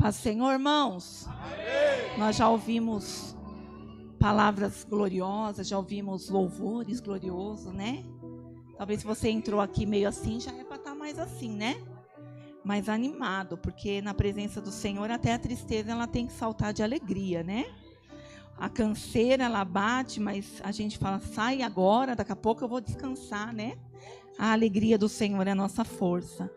Paz do Senhor, irmãos. Amém. Nós já ouvimos palavras gloriosas, já ouvimos louvores gloriosos, né? Talvez se você entrou aqui meio assim, já é para estar mais assim, né? Mais animado, porque na presença do Senhor até a tristeza ela tem que saltar de alegria, né? A canseira ela bate, mas a gente fala, sai agora, daqui a pouco eu vou descansar, né? A alegria do Senhor é a nossa força.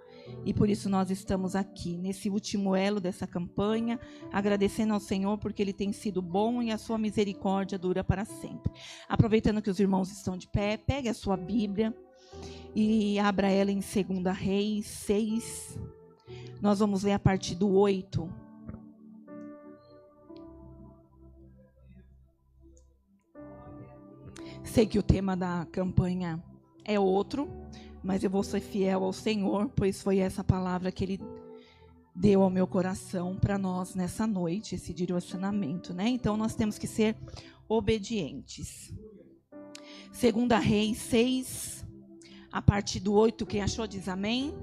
E por isso nós estamos aqui, nesse último elo dessa campanha, agradecendo ao Senhor porque Ele tem sido bom e a sua misericórdia dura para sempre. Aproveitando que os irmãos estão de pé, pegue a sua Bíblia e abra ela em 2 Reis 6. Nós vamos ler a partir do 8. Sei que o tema da campanha é outro, mas eu vou ser fiel ao Senhor, pois foi essa palavra que Ele deu ao meu coração para nós nessa noite, esse direcionamento, né? Então nós temos que ser obedientes. 2 Reis 6, a partir do 8, quem achou diz amém.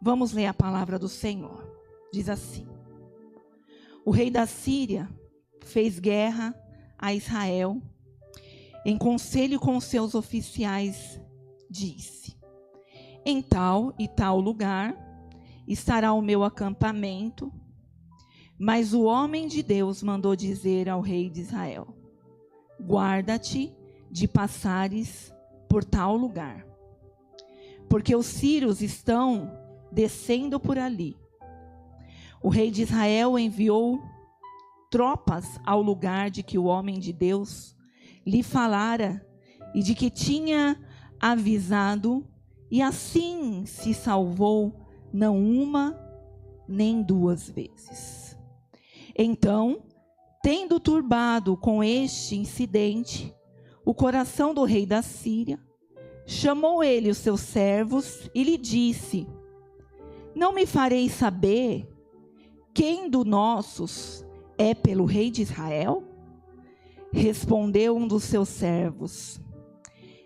Vamos ler a palavra do Senhor. Diz assim: o rei da Síria fez guerra a Israel. Em conselho com seus oficiais, disse: em tal e tal lugar estará o meu acampamento. Mas o homem de Deus mandou dizer ao rei de Israel: guarda-te de passares por tal lugar, porque os sírios estão descendo por ali. O rei de Israel enviou tropas ao lugar de que o homem de Deus lhe falara e de que tinha avisado, e assim se salvou, não uma nem duas vezes. Então, tendo turbado com este incidente o coração do rei da Síria, chamou ele os seus servos e lhe disse: não me fareis saber quem dos nossos é pelo rei de Israel? Respondeu um dos seus servos: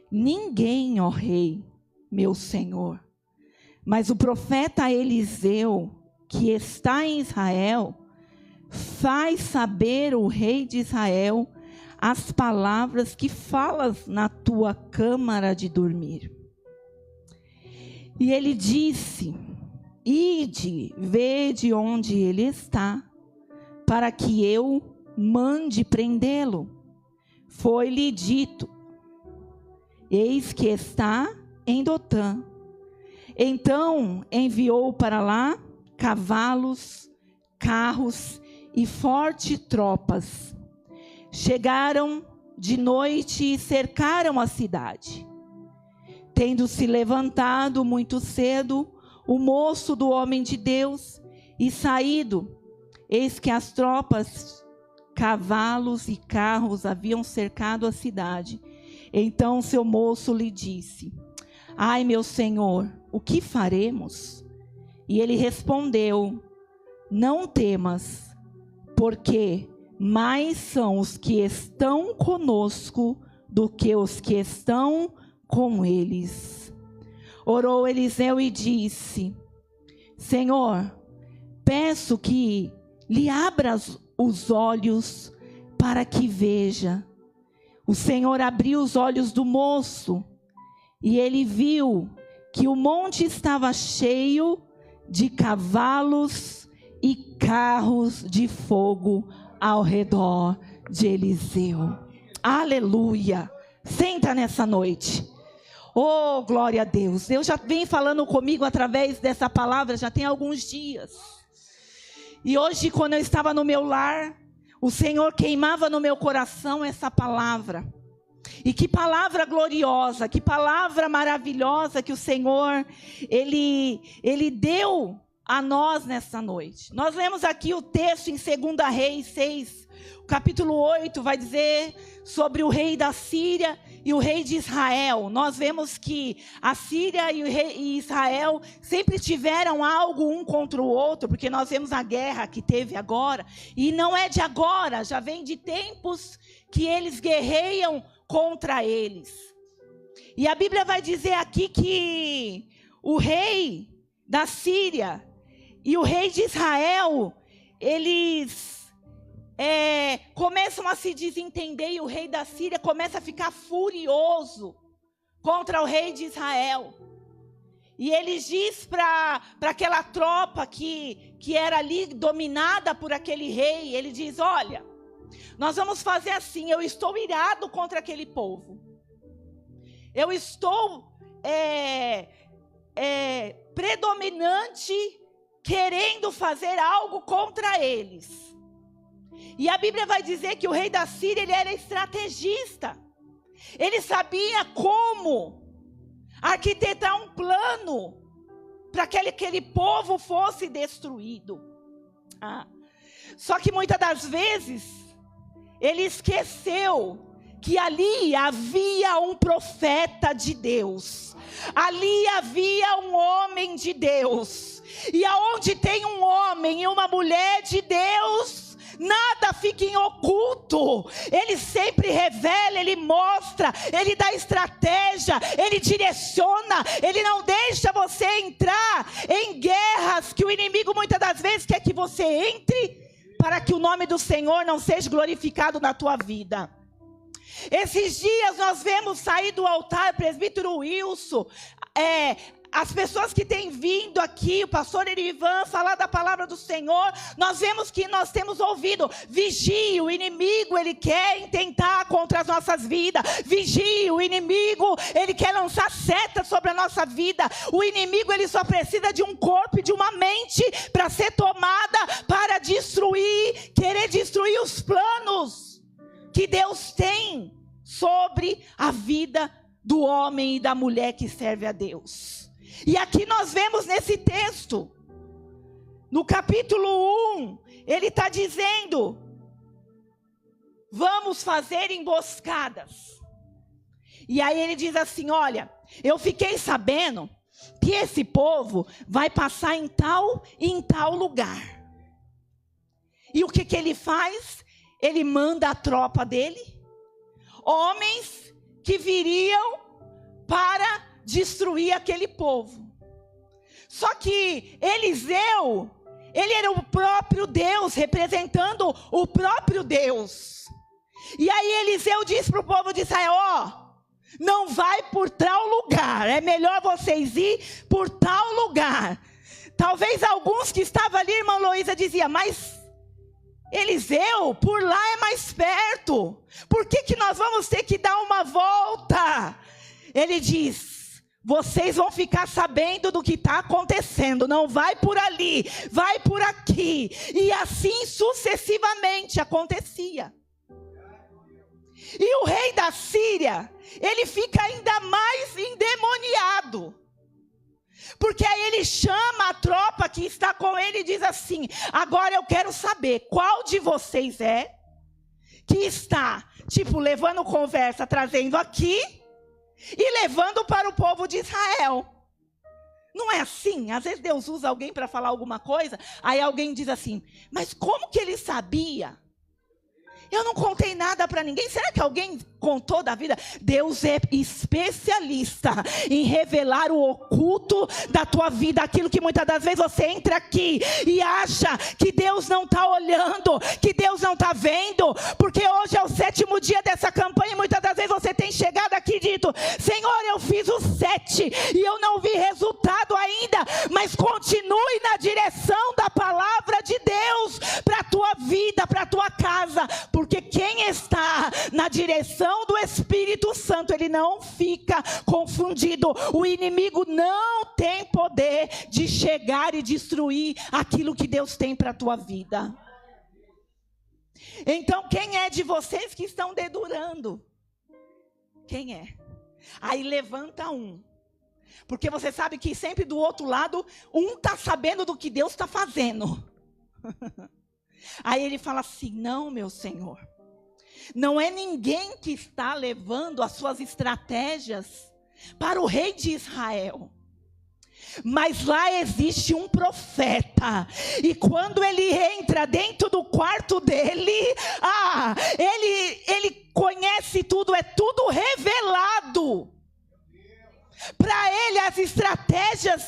ninguém, ó rei, meu senhor, mas o profeta Eliseu, que está em Israel, faz saber o rei de Israel as palavras que falas na tua câmara de dormir. E ele disse: ide, vede onde ele está, para que eu mande prendê-lo. Foi-lhe dito: eis que está em Dotã. Então enviou para lá cavalos, carros e fortes tropas. Chegaram de noite e cercaram a cidade. Tendo se levantado muito cedo o moço do homem de Deus e saído, eis que as tropas, cavalos e carros haviam cercado a cidade. Então seu moço lhe disse: ai, meu senhor, o que faremos? E ele respondeu: não temas, porque mais são os que estão conosco do que os que estão com eles. Orou Eliseu e disse: Senhor, peço que lhe abras os olhos para que veja. O Senhor abriu os olhos do moço e ele viu que o monte estava cheio de cavalos e carros de fogo ao redor de Eliseu. Aleluia! Senta nessa noite. Oh, glória a Deus. Deus já vem falando comigo através dessa palavra já tem alguns dias. E hoje, quando eu estava no meu lar, o Senhor queimava no meu coração essa palavra. E que palavra gloriosa, que palavra maravilhosa que o Senhor, Ele deu a nós nessa noite. Nós lemos aqui o texto em 2 Reis 6, o capítulo 8 vai dizer sobre o rei da Síria e o rei de Israel. Nós vemos que a Síria e Israel sempre tiveram algo um contra o outro, porque nós vemos a guerra que teve agora, e não é de agora, já vem de tempos que eles guerreiam contra eles. E a Bíblia vai dizer aqui que o rei da Síria E o rei de Israel, eles começam a se desentender e o rei da Síria começa a ficar furioso contra o rei de Israel. E ele diz para aquela tropa que era ali dominada por aquele rei, ele diz: olha, nós vamos fazer assim, eu estou irado contra aquele povo. Eu estou predominante, querendo fazer algo contra eles. E a Bíblia vai dizer que o rei da Síria, ele era estrategista. Ele sabia como arquitetar um plano para que aquele povo fosse destruído. Só que muitas das vezes ele esqueceu que ali havia um profeta de Deus, ali havia um homem de Deus, e aonde tem um homem e uma mulher de Deus, nada fica em oculto. Ele sempre revela, ele mostra, ele dá estratégia, ele direciona, ele não deixa você entrar em guerras que o inimigo muitas das vezes quer que você entre, para que o nome do Senhor não seja glorificado na tua vida. Esses dias nós vemos sair do altar, presbítero Wilson, as pessoas que têm vindo aqui, o pastor Erivan, falar da palavra do Senhor, nós vemos que nós temos ouvido: vigie, o inimigo, ele quer intentar contra as nossas vidas. Vigie, o inimigo, ele quer lançar seta sobre a nossa vida. O inimigo, ele só precisa de um corpo e de uma mente para ser tomada, para destruir, querer destruir os planos que Deus tem sobre a vida do homem e da mulher que serve a Deus. E aqui nós vemos nesse texto, no capítulo 1, ele está dizendo: vamos fazer emboscadas. E aí ele diz assim: olha, eu fiquei sabendo que esse povo vai passar em tal lugar. E o que ele faz? Ele manda a tropa dele, homens que viriam para destruir aquele povo. Só que Eliseu, ele era o próprio Deus, representando o próprio Deus. E aí Eliseu diz para o povo de Israel: não vai por tal lugar, é melhor vocês ir por tal lugar. Talvez alguns que estavam ali, irmã Luísa, dizia: mas Eliseu, por lá é mais perto, por que nós vamos ter que dar uma volta? Ele diz: vocês vão ficar sabendo do que está acontecendo, não vai por ali, vai por aqui. E assim sucessivamente acontecia. E o rei da Síria, ele fica ainda mais endemoniado, porque aí ele chama a tropa que está com ele e diz assim: agora eu quero saber qual de vocês é que está, levando conversa, trazendo aqui e levando para o povo de Israel. Não é assim? Às vezes Deus usa alguém para falar alguma coisa, aí alguém diz assim: mas como que ele sabia? Eu não contei nada para ninguém. Será que alguém contou da vida? Deus é especialista em revelar o oculto da tua vida. Aquilo que muitas das vezes você entra aqui e acha que Deus não está olhando, que Deus não está vendo. Porque hoje é o 7º dia dessa campanha e muitas das vezes você tem chegado aqui e dito: Senhor, eu fiz o 7 e eu não vi resultado ainda. Mas continue na direção da palavra de Deus para a tua vida, para a tua casa. Porque quem está na direção do Espírito Santo, ele não fica confundido. O inimigo não tem poder de chegar e destruir aquilo que Deus tem para a tua vida. Então, quem é de vocês que estão dedurando? Quem é? Aí levanta um. Porque você sabe que sempre do outro lado, um está sabendo do que Deus está fazendo. Aí ele fala assim: não, meu Senhor, não é ninguém que está levando as suas estratégias para o rei de Israel, mas lá existe um profeta, e quando ele entra dentro do quarto dele, ele conhece tudo, é tudo revelado para ele, as estratégias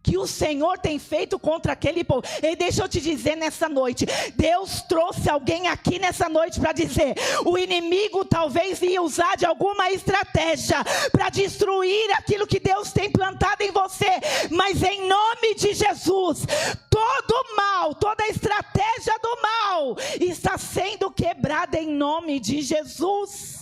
que o Senhor tem feito contra aquele povo. E deixa eu te dizer nessa noite, Deus trouxe alguém aqui nessa noite para dizer, o inimigo talvez ia usar de alguma estratégia para destruir aquilo que Deus tem plantado em você, mas em nome de Jesus, todo mal, toda estratégia do mal está sendo quebrada em nome de Jesus.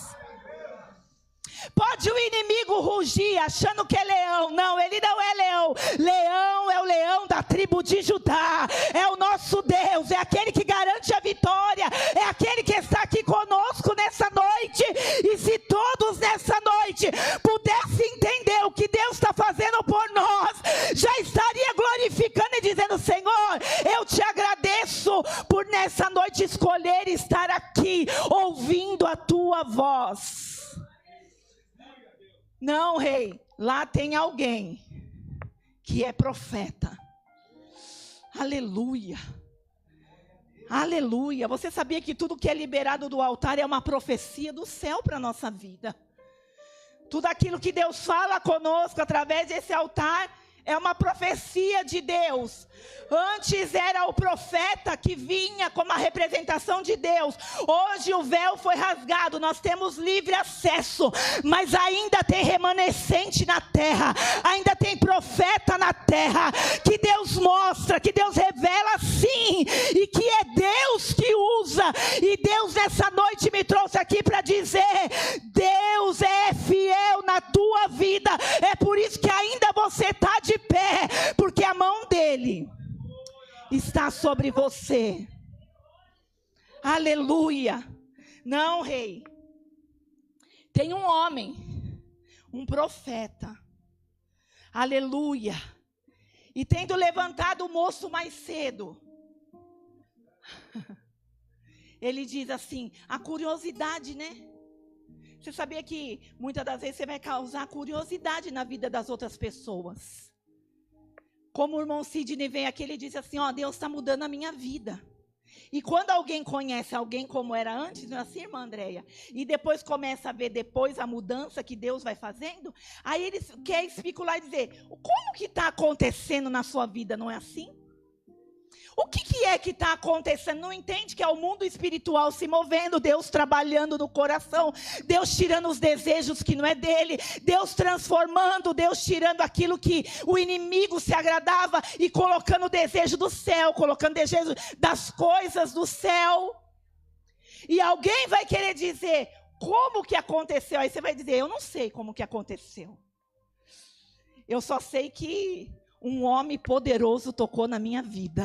Pode o inimigo rugir achando que é leão. Não, ele não é leão. Leão é o leão da tribo de Judá. É o nosso Deus. É aquele que garante a vitória. É aquele que está aqui conosco nessa noite. E se todos nessa noite pudessem entender o que Deus está fazendo por nós, já estaria glorificando e dizendo, Senhor, eu te agradeço por nessa noite escolher estar aqui, ouvindo a tua voz. Não, rei, lá tem alguém que é profeta. Aleluia. Aleluia. Você sabia que tudo que é liberado do altar é uma profecia do céu para a nossa vida? Tudo aquilo que Deus fala conosco através desse altar é uma profecia de Deus. Antes era o profeta que vinha como a representação de Deus. Hoje o véu foi rasgado, nós temos livre acesso, mas ainda tem remanescente na terra, ainda tem profeta na terra, que Deus mostra, que Deus revela sim, e que é Deus que usa. E Deus nessa noite me trouxe aqui para dizer, Deus é fiel na tua vida. É por isso que ainda você está de pé, porque a mão dele está sobre você. Aleluia. Não, rei, tem um homem, um profeta, aleluia, e tendo levantado o moço mais cedo, ele diz assim, a curiosidade, né? Você sabia que muitas das vezes você vai causar curiosidade na vida das outras pessoas? Como o irmão Sidney vem aqui, ele diz assim, ó, Deus está mudando a minha vida. E quando alguém conhece alguém como era antes, não é assim, irmã Andréia? E depois começa a ver depois a mudança que Deus vai fazendo, aí ele quer especular e dizer, como que está acontecendo na sua vida, não é assim? O que é que está acontecendo? Não entende que é o mundo espiritual se movendo, Deus trabalhando no coração, Deus tirando os desejos que não é dele, Deus transformando, Deus tirando aquilo que o inimigo se agradava e colocando o desejo do céu, colocando o desejo das coisas do céu. E alguém vai querer dizer, como que aconteceu? Aí você vai dizer, eu não sei como que aconteceu. Eu só sei que um homem poderoso tocou na minha vida.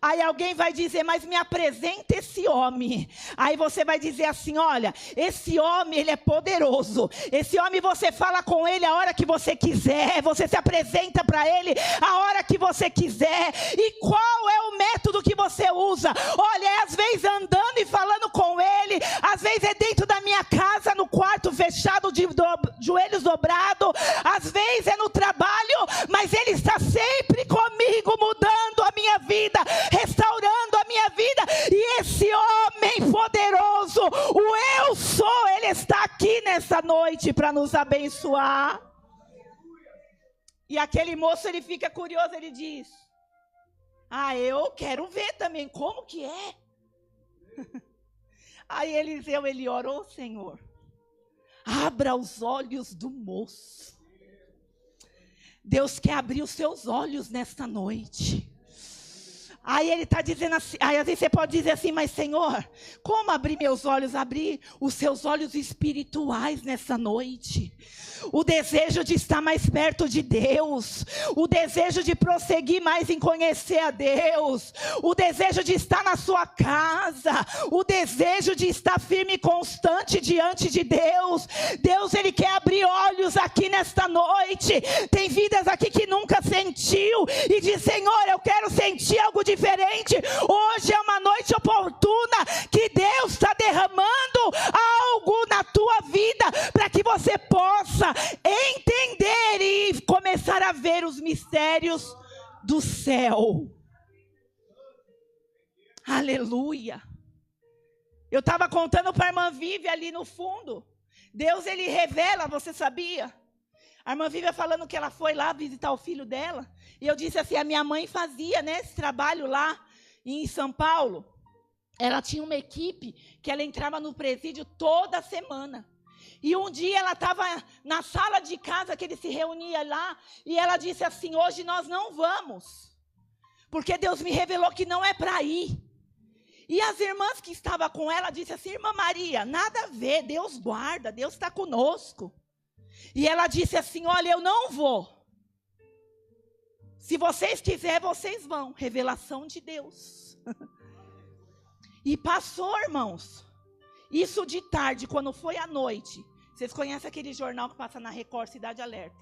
Aí alguém vai dizer, mas me apresenta esse homem. Aí você vai dizer assim, olha, esse homem, ele é poderoso. Esse homem, você fala com ele a hora que você quiser. Você se apresenta para ele a hora que você quiser. E qual é o método que você usa? Olha, é às vezes andando e falando com ele. Às vezes é dentro da minha casa, no quarto fechado, de joelhos dobrados. Às vezes é no trabalho, mas ele está sempre comigo, mudando a minha vida, restaurando a minha vida. E esse homem poderoso, o eu sou, ele está aqui nessa noite para nos abençoar. E aquele moço, ele fica curioso, ele diz, eu quero ver também, como que é? Aí Eliseu, ele orou, Senhor, abra os olhos do moço. Deus quer abrir os seus olhos nesta noite. Aí ele está dizendo assim, aí às vezes você pode dizer assim, mas Senhor, como abrir meus olhos? Abrir os seus olhos espirituais nessa noite. O desejo de estar mais perto de Deus, o desejo de prosseguir mais em conhecer a Deus, o desejo de estar na sua casa, o desejo de estar firme e constante diante de Deus. Deus, ele quer abrir olhos aqui nesta noite. Tem vidas aqui que nunca sentiu e diz, Senhor, eu quero sentir algo diferente. Hoje é uma noite oportuna que Deus está derramando algo na tua vida para que você possa entender e começar a ver os mistérios do céu. Aleluia. Eu estava contando para a irmã Vivi ali no fundo. Deus, ele revela, você sabia? A irmã Vivian falando que ela foi lá visitar o filho dela. E eu disse assim, a minha mãe fazia, né, esse trabalho lá em São Paulo. Ela tinha uma equipe que ela entrava no presídio toda semana. E um dia ela estava na sala de casa que ele se reunia lá. E ela disse assim, hoje nós não vamos. Porque Deus me revelou que não é para ir. E as irmãs que estavam com ela disseram assim, irmã Maria, nada a ver, Deus guarda, Deus está conosco. E ela disse assim, olha, eu não vou. Se vocês quiserem, vocês vão. Revelação de Deus. E passou, irmãos. Isso de tarde, quando foi à noite. Vocês conhecem aquele jornal que passa na Record, Cidade Alerta?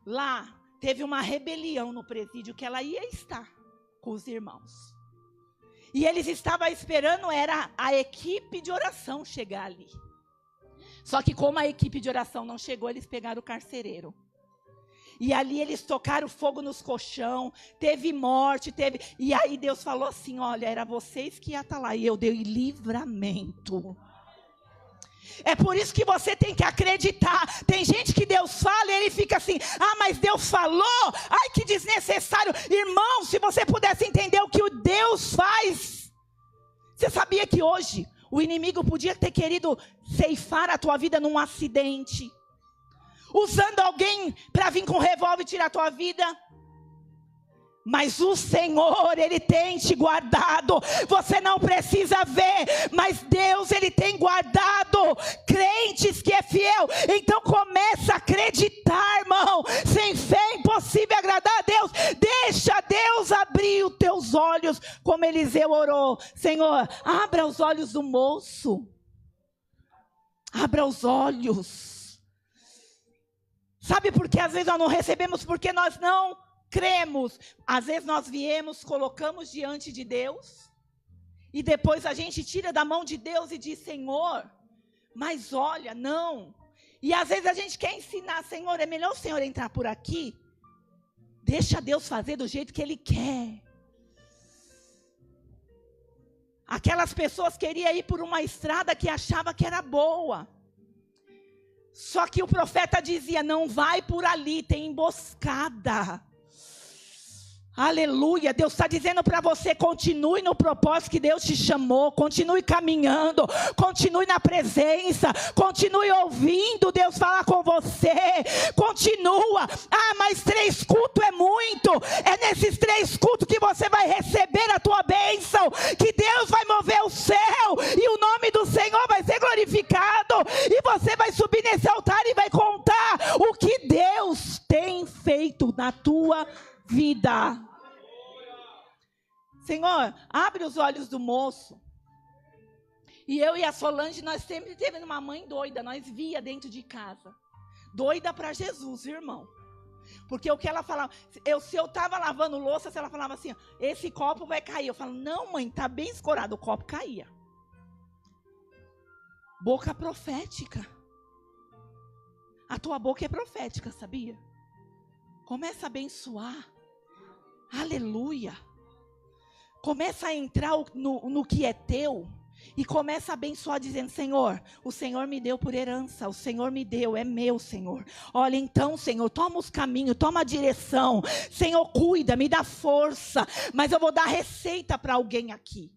Lá, teve uma rebelião no presídio que ela ia estar com os irmãos. E eles estavam esperando, era a equipe de oração chegar ali. Só que como a equipe de oração não chegou, eles pegaram o carcereiro. E ali eles tocaram fogo nos colchão, teve morte, E aí Deus falou assim, olha, era vocês que iam estar lá. E eu dei livramento. É por isso que você tem que acreditar. Tem gente que Deus fala e ele fica assim, mas Deus falou? Ai, que desnecessário. Irmão, se você pudesse entender o que o Deus faz. Você sabia que hoje o inimigo podia ter querido ceifar a tua vida num acidente, usando alguém para vir com um revólver e tirar a tua vida. Mas o Senhor, Ele tem te guardado. Você não precisa ver, mas Deus, Ele tem guardado crentes que é fiel. Então começa a acreditar, irmão. Sem fé é impossível agradar a Deus. Deixa Deus abrir os teus olhos, como Eliseu orou. Senhor, abra os olhos do moço. Abra os olhos. Sabe por que às vezes nós não recebemos? Porque nós não cremos. Às vezes nós viemos, colocamos diante de Deus, e depois a gente tira da mão de Deus e diz, Senhor, mas olha, não. E às vezes a gente quer ensinar, Senhor, é melhor o Senhor entrar por aqui. Deixa Deus fazer do jeito que Ele quer. Aquelas pessoas queriam ir por uma estrada que achava que era boa. Só que o profeta dizia, não vai por ali, tem emboscada. Aleluia, Deus está dizendo para você, continue no propósito que Deus te chamou, continue caminhando, continue na presença, continue ouvindo Deus falar com você, continua. Mas 3 cultos é muito, é nesses 3 cultos que você vai receber a tua bênção, que Deus vai mover o céu, e o nome do Senhor vai ser glorificado, e você vai subir nesse altar e vai contar o que Deus tem feito na tua vida. Senhor, abre os olhos do moço. E eu e a Solange, nós sempre tivemos uma mãe doida. Nós via dentro de casa. Doida para Jesus, irmão. Porque o que ela falava, se eu estava lavando louça, se ela falava assim, esse copo vai cair. Eu falo, não mãe, está bem escorado. O copo caía. Boca profética. A tua boca é profética, sabia? Começa a abençoar. Aleluia. Começa a entrar no que é teu. E começa a abençoar dizendo, Senhor, o Senhor me deu por herança. O Senhor me deu, é meu, Senhor. Olha então, Senhor, toma os caminhos, toma a direção. Senhor, cuida, me dá força. Mas eu vou dar receita para alguém aqui.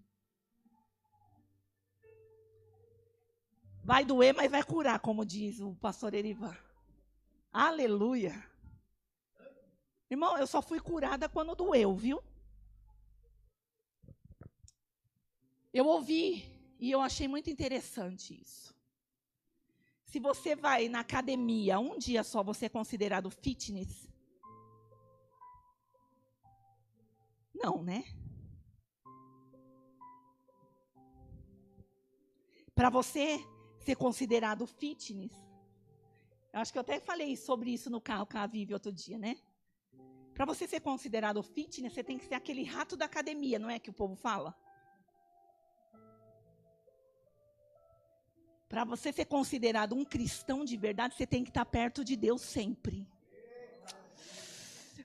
Vai doer, mas vai curar, como diz o pastor Erivan. Aleluia. Irmão, eu só fui curada quando doeu, viu? Eu ouvi e eu achei muito interessante isso. Se você vai na academia, um dia só você é considerado fitness? Não, né? Para você ser considerado fitness, eu acho que eu até falei sobre isso no carro com a Vivi outro dia, né? Para você ser considerado fitness, você tem que ser aquele rato da academia, não é que o povo fala? Para você ser considerado um cristão de verdade, você tem que estar perto de Deus sempre.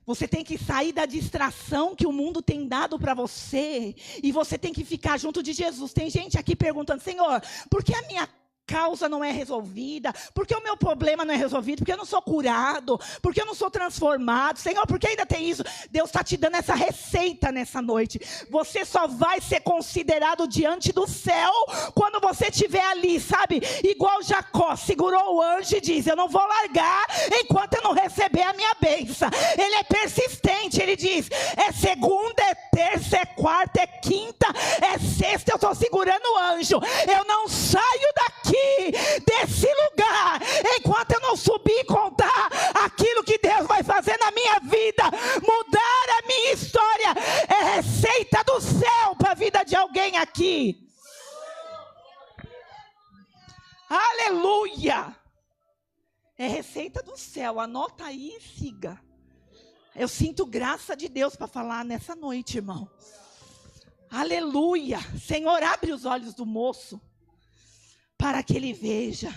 Você tem que sair da distração que o mundo tem dado para você. E você tem que ficar junto de Jesus. Tem gente aqui perguntando, Senhor, por que a minha causa não é resolvida, porque o meu problema não é resolvido, porque eu não sou curado, porque eu não sou transformado. Senhor, porque ainda tem isso? Deus está te dando essa receita nessa noite. Você só vai ser considerado diante do céu quando você estiver ali, sabe? Igual Jacó segurou o anjo e diz: eu não vou largar enquanto eu não receber a minha bênção. Ele é persistente, ele diz: é segunda, é terça, é quarta, é quinta, é sexta, eu estou segurando o anjo. Eu não saio daqui, desse lugar, enquanto eu não subir e contar aquilo que Deus vai fazer na minha vida, mudar a minha história. É receita do céu para a vida de alguém aqui. Aleluia! É receita do céu, anota aí e siga. Eu sinto graça de Deus para falar nessa noite, irmão. Aleluia! Senhor, abre os olhos do moço para que ele veja.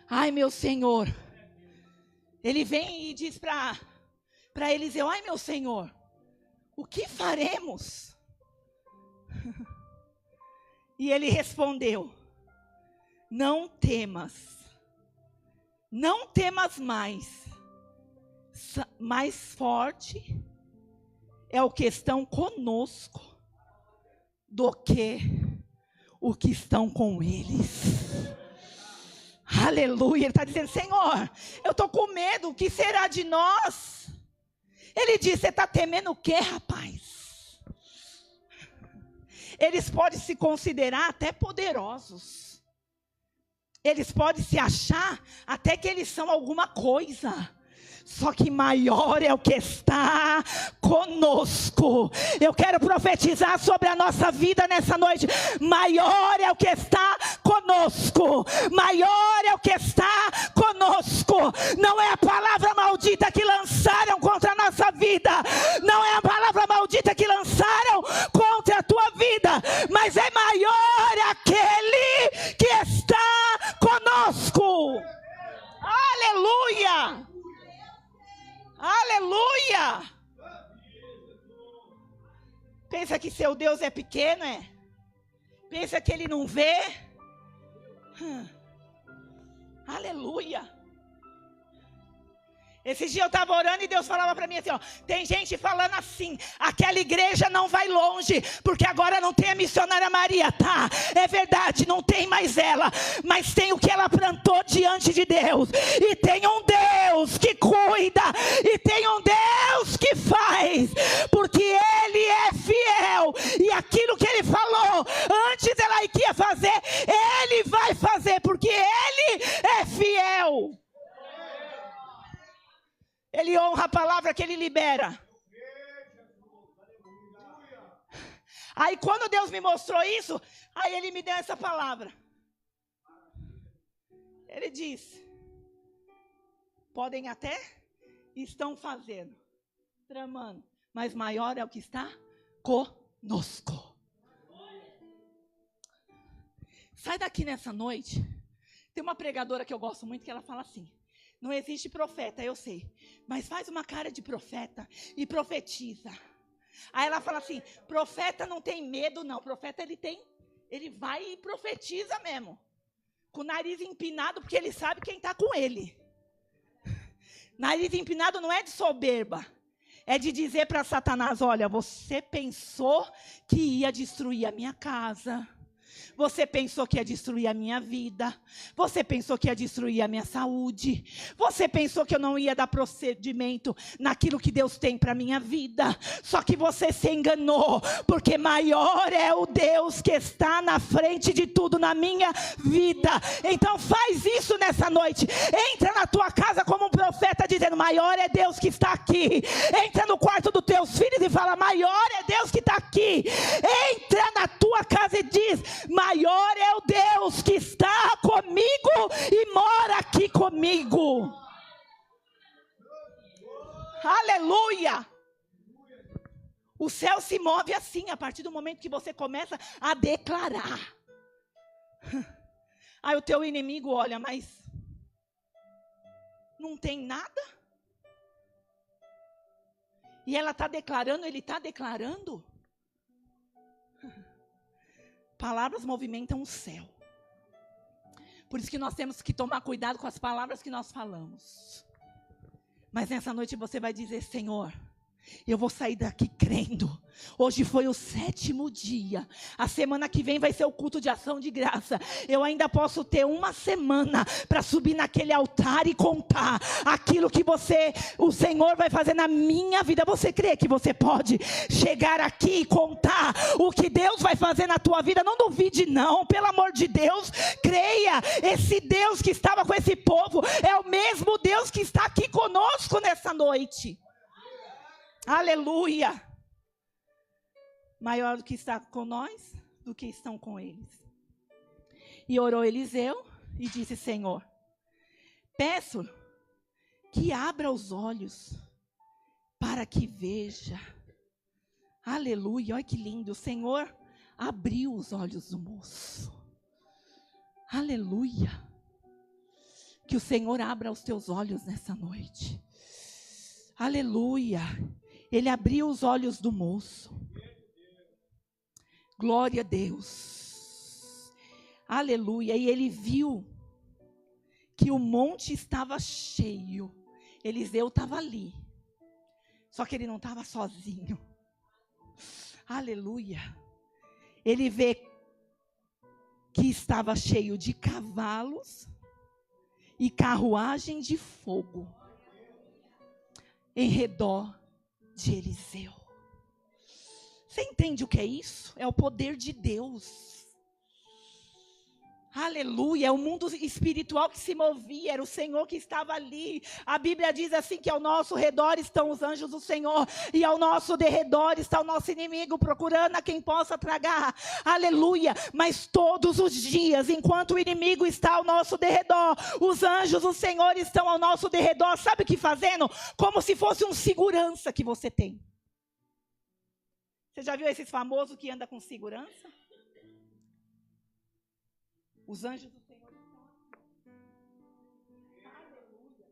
Ai, meu Senhor. Ele vem e diz para Eliseu: ai, meu Senhor, o que faremos? E ele respondeu: não temas. Não temas mais. Mais forte é o que estão conosco do que o que estão com eles. Aleluia. Ele está dizendo: Senhor, eu estou com medo, o que será de nós? Ele diz: você está temendo o quê, rapaz? Eles podem se considerar até poderosos. Eles podem se achar até que eles são alguma coisa. Só que maior é o que está conosco. Eu quero profetizar sobre a nossa vida nessa noite. Maior é o que está conosco. Maior é o que está conosco. Não é a palavra maldita que lançaram contra a nossa vida. Não é a palavra maldita que lançaram contra a tua vida. Mas é maior aquele que está conosco. Aleluia! Aleluia! Pensa que seu Deus é pequeno, é? Pensa que ele não vê? Aleluia! Esse dia eu estava orando e Deus falava para mim assim, ó: tem gente falando assim, aquela igreja não vai longe, porque agora não tem a missionária Maria, tá? É verdade, não tem mais ela, mas tem o que ela plantou diante de Deus, e tem um Deus que cuida, e tem um Deus que faz, porque Ele é fiel, e aquilo que Ele falou, antes ela ia fazer, Ele vai fazer, porque Ele é fiel. Ele honra a palavra que ele libera. Aí quando Deus me mostrou isso, aí ele me deu essa palavra. Ele disse: podem até, estão fazendo, tramando, mas maior é o que está conosco. Sai daqui nessa noite. Tem uma pregadora que eu gosto muito que ela fala assim: não existe profeta, eu sei, mas faz uma cara de profeta e profetiza. Aí ela fala assim: profeta não tem medo não, profeta ele vai e profetiza mesmo, com o nariz empinado, porque ele sabe quem está com ele. Nariz empinado não é de soberba, é de dizer para Satanás: olha, você pensou que ia destruir a minha casa, você pensou que ia destruir a minha vida, você pensou que ia destruir a minha saúde, você pensou que eu não ia dar procedimento naquilo que Deus tem para a minha vida, só que você se enganou, porque maior é o Deus que está na frente de tudo na minha vida. Então faz isso nessa noite, entra na tua casa como um profeta dizendo: maior é Deus que está aqui. Entra no quarto dos teus filhos e fala: maior é Deus que está aqui. Entra na tua casa e diz: maior é o Deus que está comigo e mora aqui comigo. Aleluia! O céu se move assim, a partir do momento que você começa a declarar. Aí o teu inimigo olha, mas não tem nada? E ela está declarando, ele está declarando. Palavras movimentam o céu. Por isso que nós temos que tomar cuidado com as palavras que nós falamos. Mas nessa noite você vai dizer: Senhor, eu vou sair daqui crendo. Hoje foi o 7º dia. A semana que vem vai ser o culto de ação de graça. Eu ainda posso ter uma semana para subir naquele altar e contar aquilo que o Senhor vai fazer na minha vida. Você crê que você pode chegar aqui e contar o que Deus vai fazer na tua vida? Não duvide não, pelo amor de Deus. Creia, esse Deus que estava com esse povo é o mesmo Deus que está aqui conosco nessa noite. Aleluia. Maior do que está com nós, do que estão com eles. E orou Eliseu e disse: Senhor, peço que abra os olhos para que veja. Aleluia, olha que lindo. O Senhor abriu os olhos do moço. Aleluia. Que o Senhor abra os teus olhos nessa noite. Aleluia. Ele abriu os olhos do moço. Glória a Deus. Aleluia. E ele viu que o monte estava cheio. Eliseu estava ali. Só que ele não estava sozinho. Aleluia. Ele vê que estava cheio de cavalos e carruagem de fogo em redor de Eliseu. Você entende o que é isso? É o poder de Deus. Aleluia, é o mundo espiritual que se movia, era o Senhor que estava ali. A Bíblia diz assim que ao nosso redor estão os anjos do Senhor e ao nosso derredor está o nosso inimigo procurando a quem possa tragar. Aleluia, mas todos os dias, enquanto o inimigo está ao nosso derredor, os anjos do Senhor estão ao nosso derredor. Sabe o que fazendo? Como se fosse um segurança que você tem. Você já viu esses famosos que andam com segurança? Os anjos do Senhor estão aqui. Aleluia.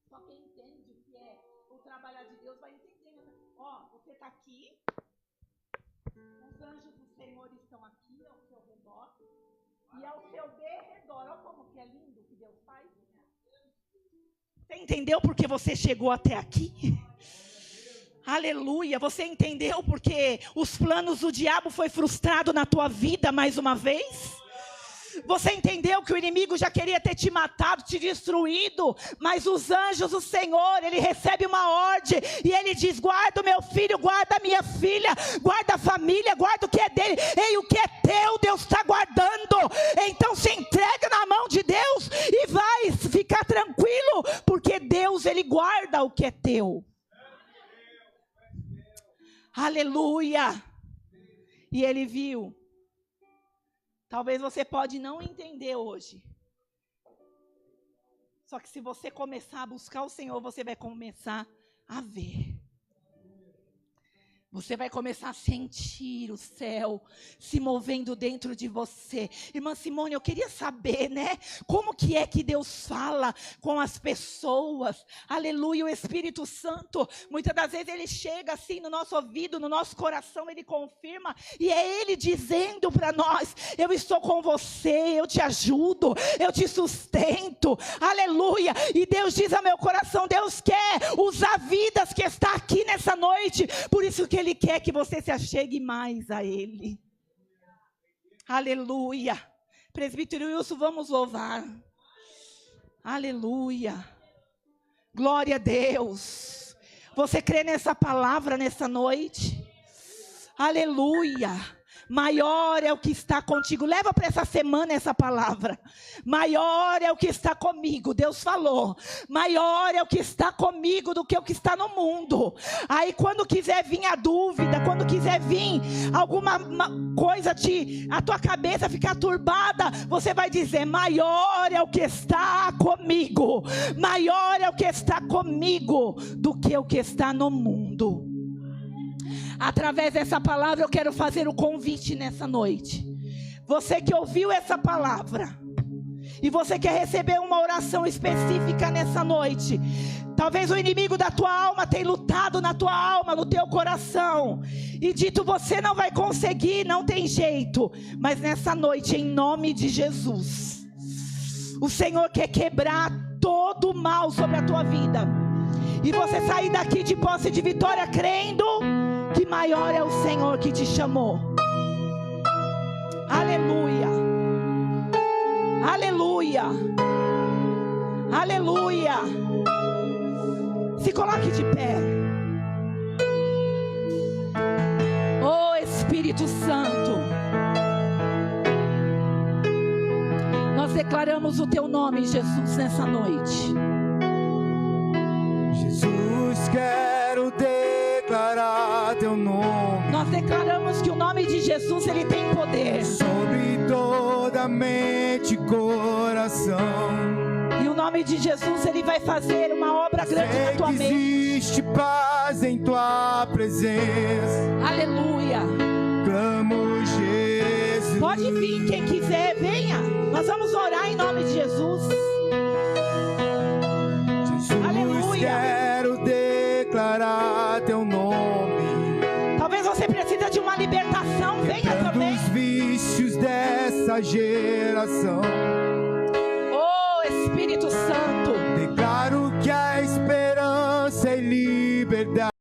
Só quem entende o que é o trabalhar de Deus vai entender. Ó, você está aqui. Os anjos do Senhor estão aqui ao seu redor. E ao seu derredor. Olha como que é lindo o que Deus faz. Você entendeu por que você chegou até aqui? Aleluia, você entendeu porque os planos do diabo foi frustrado na tua vida mais uma vez? Você entendeu que o inimigo já queria ter te matado, te destruído, mas os anjos do Senhor, ele recebe uma ordem e ele diz: guarda o meu filho, guarda a minha filha, guarda a família, guarda o que é dele. Ei, o que é teu, Deus está guardando. Então se entrega na mão de Deus e vai ficar tranquilo, porque Deus, ele guarda o que é teu. Aleluia. E ele viu. Talvez você pode não entender hoje. Só que se você começar a buscar o Senhor, você vai começar a ver. Você vai começar a sentir o céu se movendo dentro de você. Irmã Simone, eu queria saber, né? Como que é que Deus fala com as pessoas? Aleluia, o Espírito Santo, muitas das vezes ele chega assim no nosso ouvido, no nosso coração, ele confirma. E é ele dizendo para nós: eu estou com você, eu te ajudo, eu te sustento. Aleluia. E Deus diz ao meu coração, Deus quer usar vidas que está aqui nessa noite. Por isso que Ele quer que você se achegue mais a Ele. Aleluia. Presbítero Wilson, vamos louvar. Aleluia. Glória a Deus. Você crê nessa palavra nessa noite? Aleluia. Maior é o que está contigo. Leva para essa semana essa palavra. Maior é o que está comigo. Deus falou. Maior é o que está comigo do que o que está no mundo. Aí quando quiser vir a dúvida, quando quiser vir alguma coisa, a tua cabeça ficar turbada, você vai dizer: maior é o que está comigo. Maior é o que está comigo do que o que está no mundo. Através dessa palavra eu quero fazer o convite nessa noite. Você que ouviu essa palavra e você quer receber uma oração específica nessa noite. Talvez o inimigo da tua alma tenha lutado na tua alma, no teu coração, e dito: você não vai conseguir, não tem jeito. Mas nessa noite, em nome de Jesus, o Senhor quer quebrar todo o mal sobre a tua vida, e você sair daqui de posse de vitória, crendo que maior é o Senhor que te chamou. Aleluia, aleluia, aleluia. Se coloque de pé. Oh Espírito Santo, nós declaramos o teu nome, Jesus, nessa noite. Jesus, quero declarar teu nome. Nós declaramos que o nome de Jesus, ele tem poder sobre toda mente e coração. E o nome de Jesus, ele vai fazer uma obra grande na tua mente. Existe paz em tua presença. Aleluia. Clamo Jesus. Pode vir quem quiser, venha. Nós vamos orar em nome de Jesus. Jesus, aleluia. Quero declarar teu nome. Talvez você precise de uma libertação, venha também. Dos vícios dessa geração. Espírito Santo, declaro que a esperança e liberdade